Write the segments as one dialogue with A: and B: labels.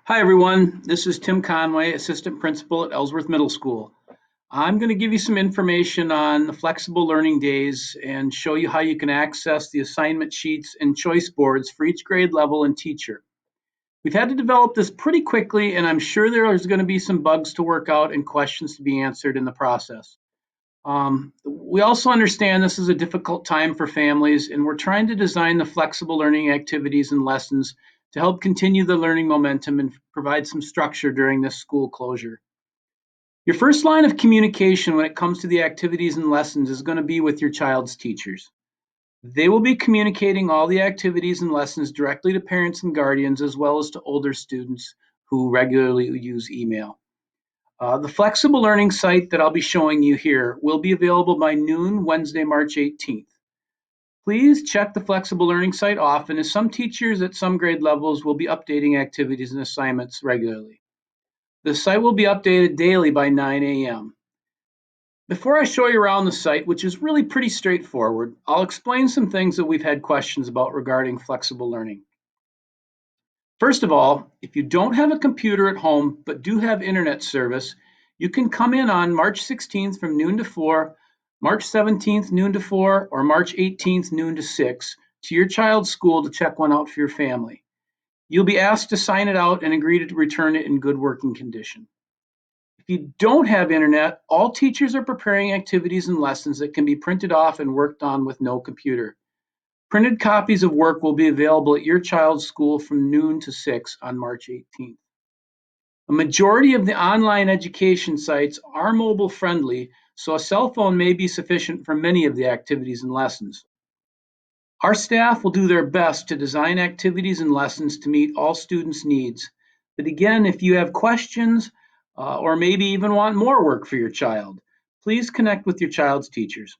A: Hi, everyone. This is Tim Conway, Assistant Principal at Ellsworth Middle School. I'm going to give you some information on the flexible learning days and show you how you can access the assignment sheets and choice boards for each grade level and teacher. We've had to develop this pretty quickly, and I'm sure there's going to be some bugs to work out and questions to be answered in the process. We also understand this is a difficult time for families, and we're trying to design the flexible learning activities and lessons to help continue the learning momentum and provide some structure during this school closure. Your first line of communication when it comes to the activities and lessons is going to be with your child's teachers. They will be communicating all the activities and lessons directly to parents and guardians, as well as to older students who regularly use email. The flexible learning site that I'll be showing you here will be available by noon Wednesday, March 18th. Please check the flexible learning site often, as some teachers at some grade levels will be updating activities and assignments regularly. The site will be updated daily by 9 a.m. Before I show you around the site, which is really pretty straightforward, I'll explain some things that we've had questions about regarding flexible learning. First of all, if you don't have a computer at home but do have internet service, you can come in on March 16th from noon to 4, March 17th noon to 4, or March 18th noon to 6 to your child's school to check one out for your family. You'll be asked to sign it out and agree to return it in good working condition. If you don't have internet, all teachers are preparing activities and lessons that can be printed off and worked on with no computer. Printed copies of work will be available at your child's school from noon to 6 on March 18th. A majority of the online education sites are mobile friendly, so a cell phone may be sufficient for many of the activities and lessons. Our staff will do their best to design activities and lessons to meet all students' needs. But again, if you have questions or maybe even want more work for your child, please connect with your child's teachers.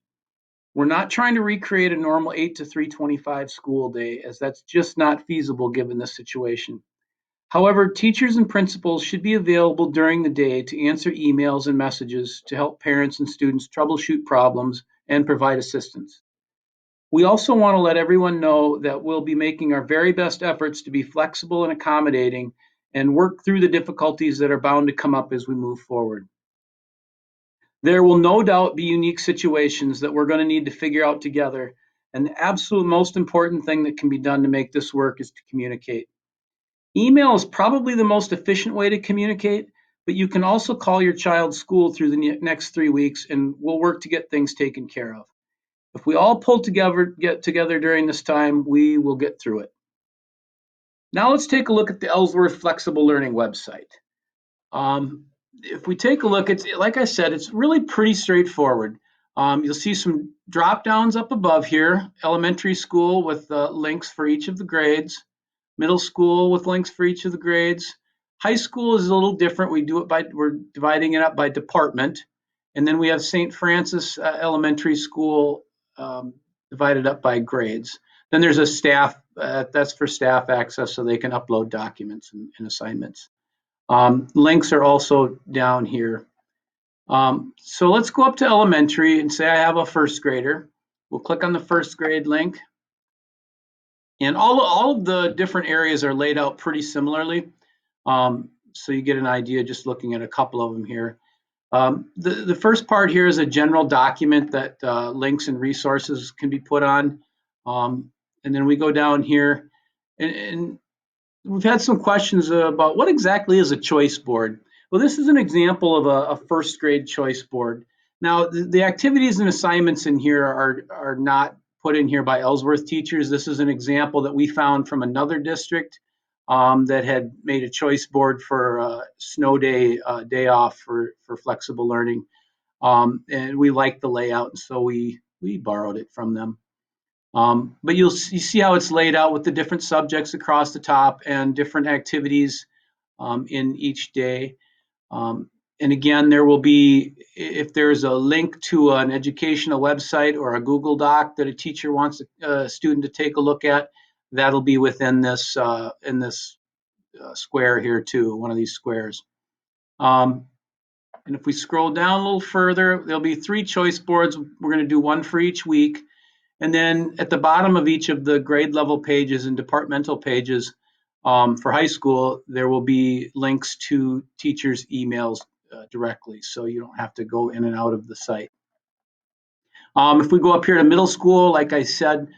A: We're not trying to recreate a normal 8 to 3:25 school day, as that's just not feasible given this situation. However, teachers and principals should be available during the day to answer emails and messages to help parents and students troubleshoot problems and provide assistance. We also want to let everyone know that we'll be making our very best efforts to be flexible and accommodating and work through the difficulties that are bound to come up as we move forward. There will no doubt be unique situations that we're going to need to figure out together, and the absolute most important thing that can be done to make this work is to communicate. Email is probably the most efficient way to communicate, but you can also call your child's school through the next 3 weeks, and we'll work to get things taken care of. If we all get together during this time, we will get through it. Now let's take a look at the Ellsworth Flexible Learning website. If we take a look, it's like I said, it's really pretty straightforward. You'll see some drop downs up above here. Elementary school with links for each of the grades. Middle school with links for each of the grades. High school is a little different. We're dividing it up by department. And then we have St. Francis Elementary School divided up by grades. Then there's a staff, that's for staff access so they can upload documents and assignments. Links are also down here. So let's go up to elementary and say I have a first grader. We'll click on the first grade link. And all of the different areas are laid out pretty similarly. So you get an idea just looking at a couple of them here. The first part here is a general document that links and resources can be put on. And then we go down here and we've had some questions about what exactly is a choice board. Well, this is an example of a first grade choice board. Now, the activities and assignments in here are not put in here by Ellsworth teachers. This is an example that we found from another district that had made a choice board for snow day off for flexible learning. And we liked the layout, and so we borrowed it from them. But you see how it's laid out with the different subjects across the top and different activities in each day. And again, there will be, if there's a link to an educational website or a Google Doc that a teacher wants a student to take a look at, that'll be within this square here too, one of these squares. And if we scroll down a little further, there'll be 3 choice boards. We're going to do one for each week. And then at the bottom of each of the grade level pages and departmental pages, For high school, there will be links to teachers' emails directly, so you don't have to go in and out of the site. If we go up here to middle school, like I said,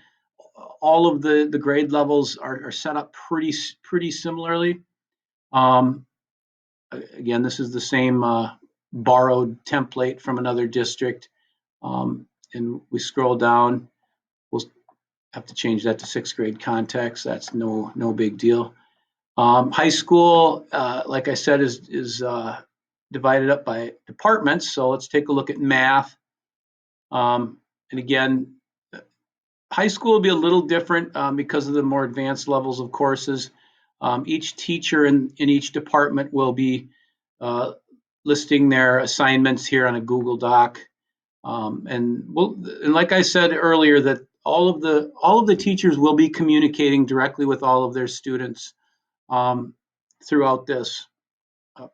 A: all of the grade levels are set up pretty similarly. Again, this is the same borrowed template from another district. And we scroll down, we'll have to change that to sixth grade context. That's no big deal. High school, like I said, is divided up by departments. So let's take a look at math. And again, high school will be a little different because of the more advanced levels of courses. Each teacher in each department will be listing their assignments here on a Google Doc. And like I said earlier, that all of the teachers will be communicating directly with all of their students throughout this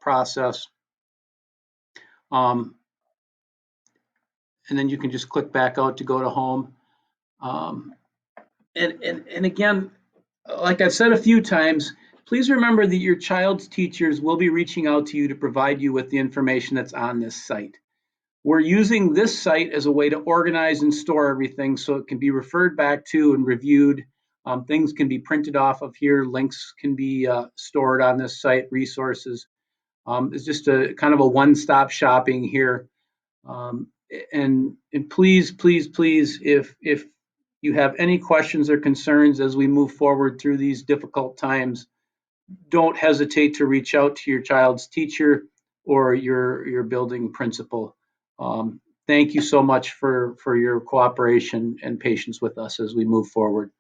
A: process. And then you can just click back out to go to home. And again, like I've said a few times, please remember that your child's teachers will be reaching out to you to provide you with the information that's on this site. We're using this site as a way to organize and store everything so it can be referred back to and reviewed. Things can be printed off of here. Links can be stored on this site, resources. It's just a kind of a one-stop shopping here. And please, if you have any questions or concerns as we move forward through these difficult times, don't hesitate to reach out to your child's teacher or your building principal. Thank you so much for your cooperation and patience with us as we move forward.